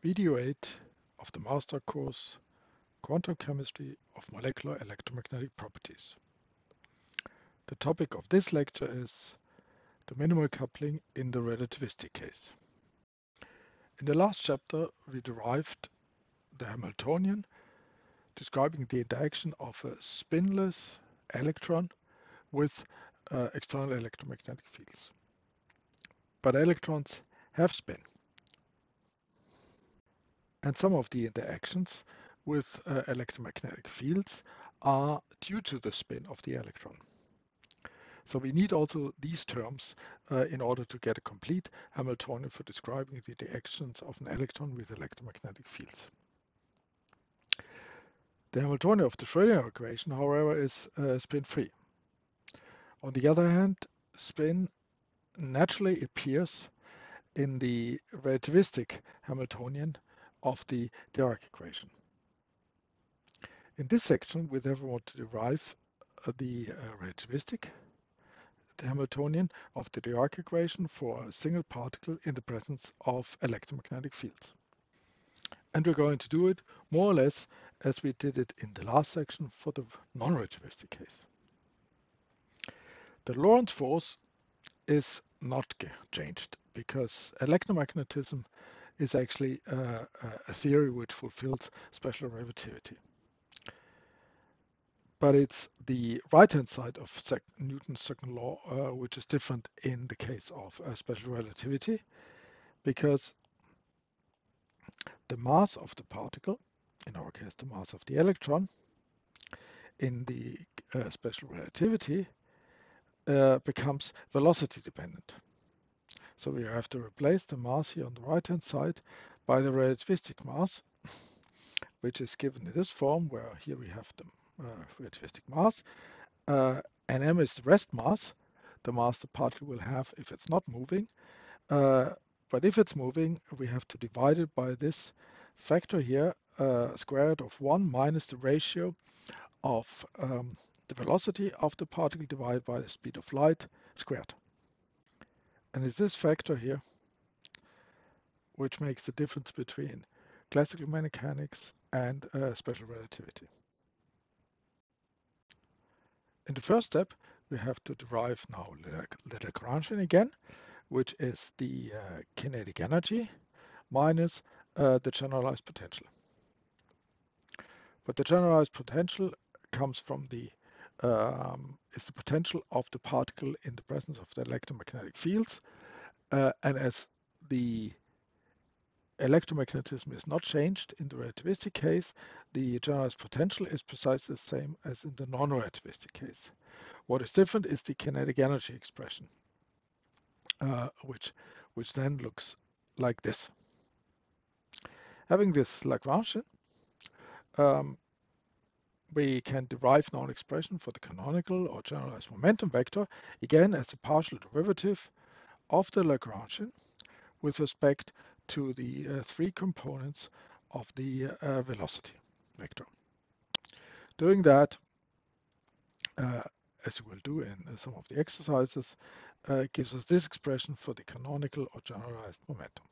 Video 8 of the Master course, Quantum Chemistry of Molecular Electromagnetic Properties. The topic of this lecture is the minimal coupling in the relativistic case. In the last chapter, we derived the Hamiltonian, describing the interaction of a spinless electron with external electromagnetic fields. But electrons have spin, and some of the interactions with electromagnetic fields are due to the spin of the electron. So we need also these terms in order to get a complete Hamiltonian for describing the interactions of an electron with electromagnetic fields. The Hamiltonian of the Schrödinger equation, however, is spin-free. On the other hand, spin naturally appears in the relativistic Hamiltonian of the Dirac equation. In this section, we therefore want to derive the relativistic Hamiltonian of the Dirac equation for a single particle in the presence of electromagnetic fields. And we're going to do it more or less as we did it in the last section for the non-relativistic case. The Lorentz force is not changed because electromagnetism is actually a theory which fulfills special relativity. But it's the right-hand side of Newton's second law, which is different in the case of special relativity, because the mass of the particle, in our case the mass of the electron, in the special relativity becomes velocity dependent. So we have to replace the mass here on the right-hand side by the relativistic mass, which is given in this form, where here we have the relativistic mass, and m is the rest mass, the mass the particle will have if it's not moving. But if it's moving, we have to divide it by this factor here, square root of 1 minus the ratio of the velocity of the particle divided by the speed of light squared. And it's this factor here which makes the difference between classical mechanics and special relativity. In the first step, we have to derive now the Lagrangian again, which is the kinetic energy minus the generalized potential. But the generalized potential comes from is the potential of the particle in the presence of the electromagnetic fields. And as the electromagnetism is not changed in the relativistic case, the generalized potential is precisely the same as in the non-relativistic case. What is different is the kinetic energy expression, which then looks like this. Having this Lagrangian, we can derive now an expression for the canonical or generalized momentum vector, again as the partial derivative of the Lagrangian with respect to the three components of the velocity vector. Doing that, as you will do in some of the exercises, gives us this expression for the canonical or generalized momentum.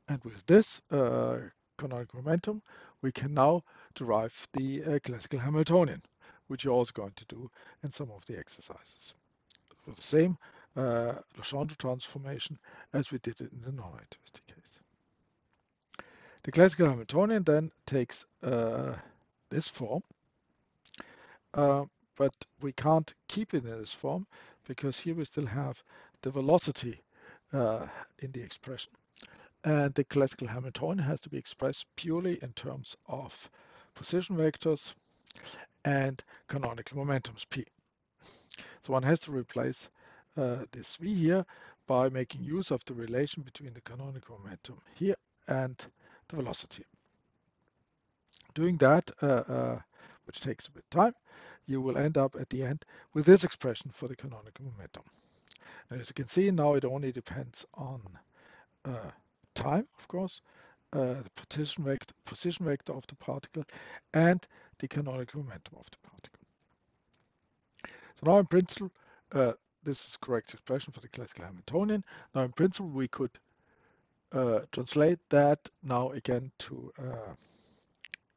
And with this canonical momentum, we can now derive the classical Hamiltonian, which you're also going to do in some of the exercises. For the same Legendre transformation as we did it in the non-relativistic case. The classical Hamiltonian then takes this form, but we can't keep it in this form because here we still have the velocity in the expression. And the classical Hamiltonian has to be expressed purely in terms of position vectors and canonical momentums p. So one has to replace this v here by making use of the relation between the canonical momentum here and the velocity. Doing that, which takes a bit of time, you will end up at the end with this expression for the canonical momentum. And as you can see, now it only depends on time, of course, the position vector of the particle, and the canonical momentum of the particle. So now in principle, this is the correct expression for the classical Hamiltonian. Now in principle, we could translate that now again to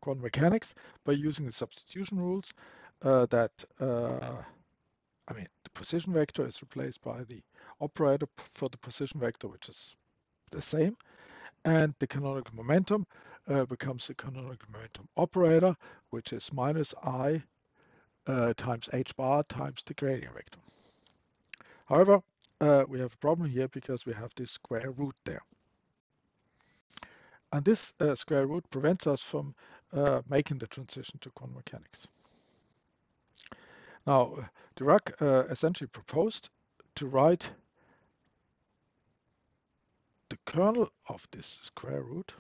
quantum mechanics by using the substitution rules that the position vector is replaced by the operator for the position vector, which is the same, and the canonical momentum becomes the canonical momentum operator, which is minus I times h bar times the gradient vector. However, we have a problem here because we have this square root there. And this square root prevents us from making the transition to quantum mechanics. Now, Dirac essentially proposed to write the kernel of this square root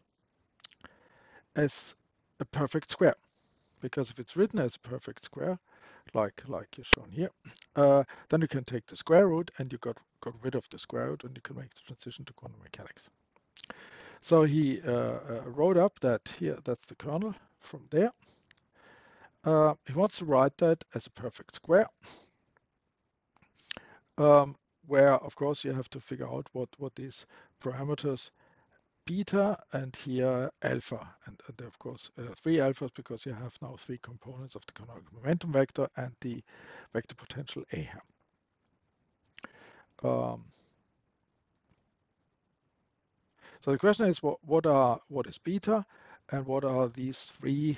as a perfect square, because if it's written as a perfect square, like you're shown here, then you can take the square root and you got rid of the square root and you can make the transition to quantum mechanics. So he wrote up that here, that's the kernel from there. He wants to write that as a perfect square, where of course you have to figure out what these parameters beta and here alpha, and of course 3 alphas because you have now 3 components of the canonical momentum vector and the vector potential A here. So the question is what is beta and what are these 3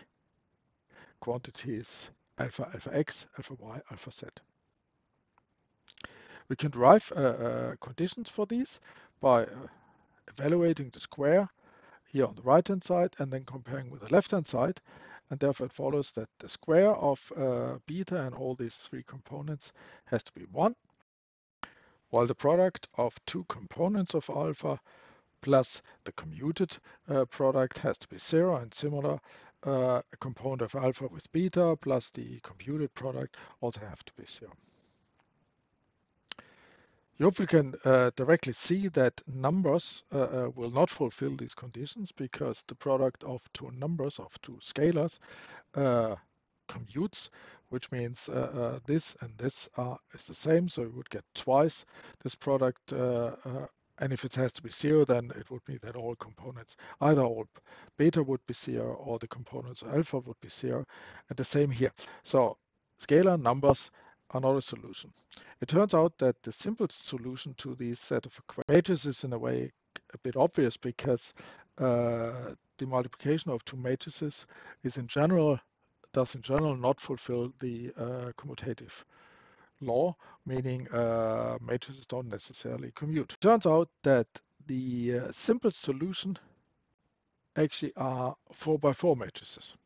quantities alpha, alpha x, alpha y, alpha z. We can derive conditions for these by evaluating the square here on the right hand side and then comparing with the left hand side, and therefore it follows that the square of beta and all these 3 components has to be 1, while the product of 2 components of alpha plus the commuted product has to be 0, and similar a component of alpha with beta plus the computed product also have to be 0. You hopefully can directly see that numbers will not fulfill these conditions because the product of 2 numbers, of 2 scalars, commutes, which means this and this is the same, so you would get twice this product. And if it has to be 0, then it would mean that all components, either all beta would be 0 or the components of alpha would be 0. And the same here. So scalar numbers are not a solution. It turns out that the simplest solution to these set of equations is in a way a bit obvious because the multiplication of 2 matrices does in general not fulfill the commutative law, meaning matrices don't necessarily commute. It turns out that the simplest solution actually are 4x4 matrices.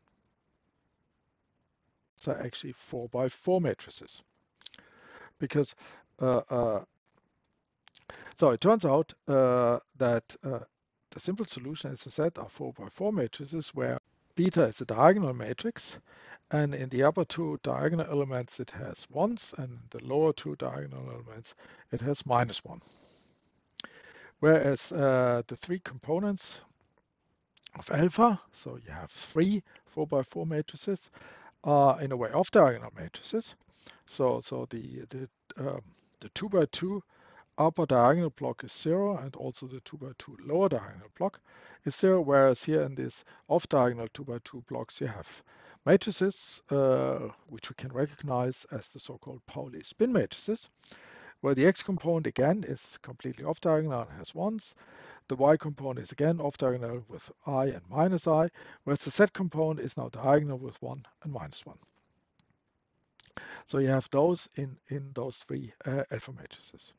So actually 4x4 matrices. Because so it turns out that the simple solution, as I said, are 4x4 matrices where beta is a diagonal matrix, and in the upper 2 diagonal elements it has 1s, and the lower 2 diagonal elements it has -1. Whereas the 3 components of alpha, so you have 3 4x4 matrices, are in a way off-diagonal matrices. So the 2x2 upper diagonal block is 0, and also the 2x2 lower diagonal block is 0, whereas here in this off-diagonal 2x2 blocks you have matrices, which we can recognize as the so-called Pauli spin matrices, where the x component again is completely off-diagonal and has 1s. The y component is again off-diagonal with I and -I, whereas the z component is now diagonal with 1 and -1. So you have those in those 3 alpha matrices.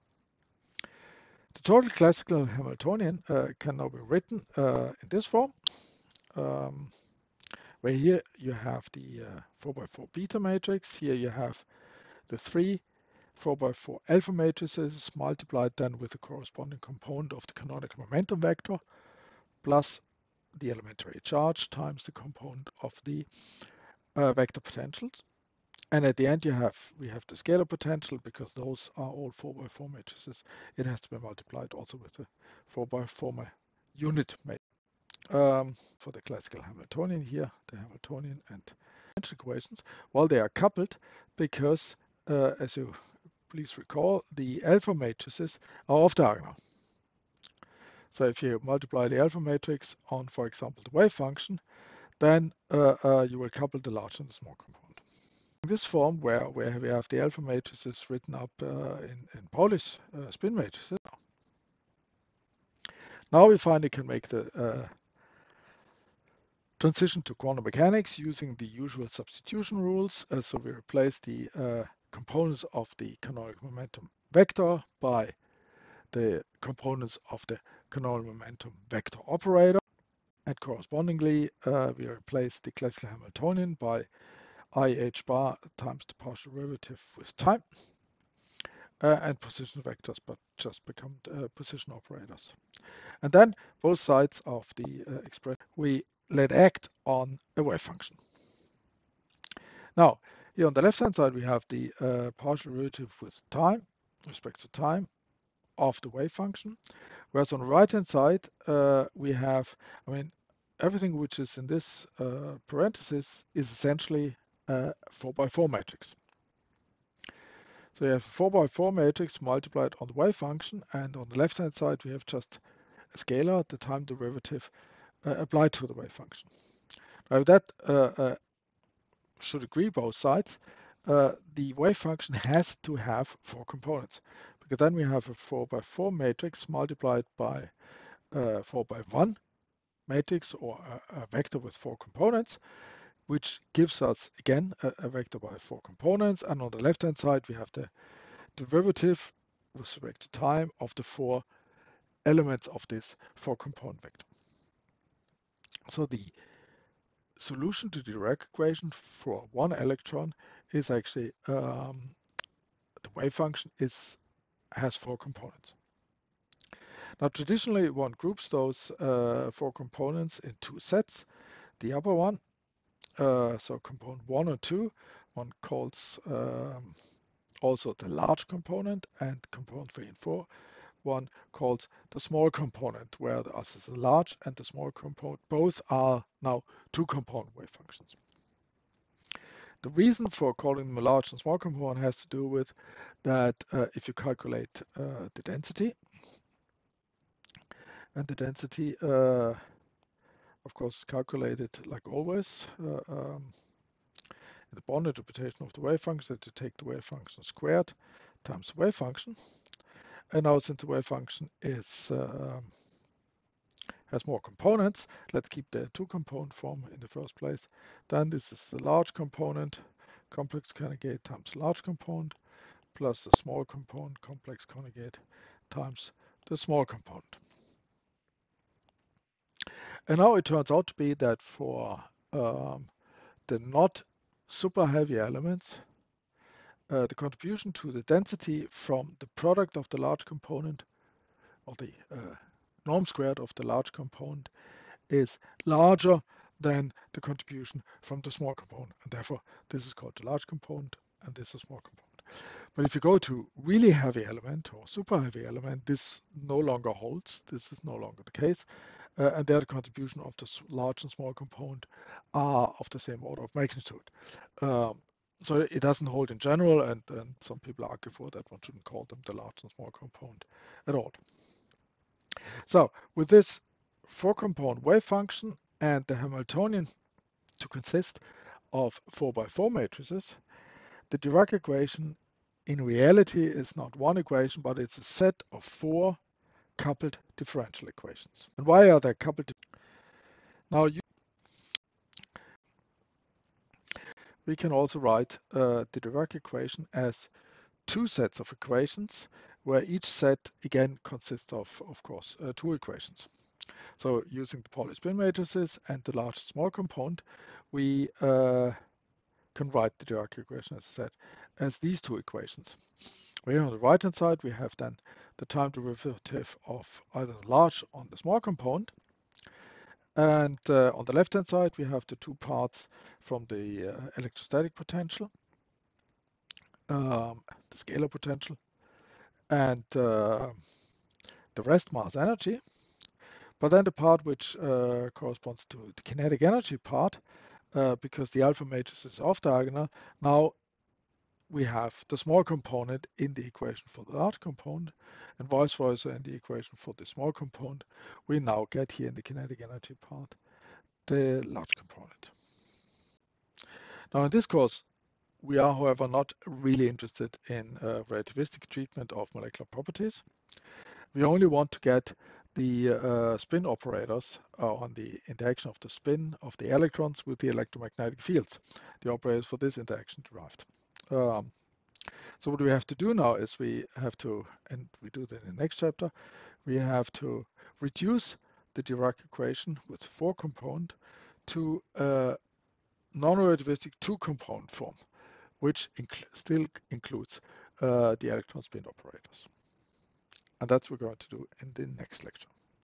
The total classical Hamiltonian can now be written in this form, where here you have the 4x4 beta matrix. Here you have the 3 4x4 alpha matrices multiplied then with the corresponding component of the canonical momentum vector plus the elementary charge times the component of the vector potentials. And at the end we have the scalar potential, because those are all 4x4 matrices. It has to be multiplied also with the 4x4 unit matrix. For the classical Hamiltonian here, the Hamiltonian and equations, well, they are coupled because, as you please recall, the alpha matrices are off-diagonal. So if you multiply the alpha matrix on, for example, the wave function, then you will couple the large and the small component. In this form, where we have the alpha matrices written up in Pauli's spin matrices, now we finally can make the transition to quantum mechanics using the usual substitution rules. So we replace the components of the canonical momentum vector by the components of the canonical momentum vector operator. And correspondingly, we replace the classical Hamiltonian by IH bar times the partial derivative with time. And position vectors, but just become position operators. And then both sides of the expression we let act on a wave function. Now, here on the left-hand side, we have the partial derivative with time, respect to time, of the wave function. Whereas on the right-hand side, we have, everything which is in this parenthesis is essentially a 4x4 matrix. So you have a 4x4 matrix multiplied on the wave function, and on the left-hand side, we have just a scalar, the time derivative, applied to the wave function. Now that should agree both sides. The wave function has to have 4 components, because then we have a 4x4 matrix multiplied by 4x1 matrix, or a vector with 4 components, which gives us again a vector by 4 components. And on the left hand side we have the derivative with respect to time of the 4 elements of this 4 component vector. So the solution to the Dirac equation for one electron is actually the wave function has 4 components. Now traditionally one groups those 4 components in 2 sets. The upper one, so component 1 or 2, one calls also the large component, and component 3 and 4, one calls the small component, where the large and the small component both are now 2 component wave functions. The reason for calling them a large and small component has to do with that if you calculate the density, and the density of course calculated like always in the bond interpretation of the wave function, that you take the wave function squared times the wave function. And now since the wave function has more components, let's keep the 2 component form in the first place. Then this is the large component, complex conjugate times large component, plus the small component, complex conjugate times the small component. And now it turns out to be that for the not super heavy elements, the contribution to the density from the product of the large component, or the norm squared of the large component, is larger than the contribution from the small component. And therefore, this is called the large component, and this is small component. But if you go to really heavy element or super heavy element, this no longer holds. This is no longer the case. And there the contribution of the large and small component are of the same order of magnitude. So it doesn't hold in general, and some people argue for that one shouldn't call them the large and small component at all. So with this 4 component wave function and the Hamiltonian to consist of 4x4 matrices, the Dirac equation in reality is not one equation, but it's a set of 4 coupled differential equations. And why are they coupled? Now we can also write the Dirac equation as 2 sets of equations, where each set again consists of course, 2 equations. So using the Pauli spin matrices and the large small component, we can write the Dirac equation, as I said, as these 2 equations. Where on the right hand side we have then the time derivative of either the large on the small component, and on the left hand side we have the 2 parts from the electrostatic potential, the scalar potential, and the rest mass energy. But then the part which corresponds to the kinetic energy part, because the alpha matrix is off diagonal, now we have the small component in the equation for the large component, and vice versa in the equation for the small component. We now get here in the kinetic energy part the large component. Now in this course, we are, however, not really interested in relativistic treatment of molecular properties. We only want to get the spin operators on the interaction of the spin of the electrons with the electromagnetic fields, the operators for this interaction derived. So what we have to do now is we have to, and we do that in the next chapter, we have to reduce the Dirac equation with 4-component to a non-relativistic 2-component form, which still includes the electron spin operators. And that's what we're going to do in the next lecture.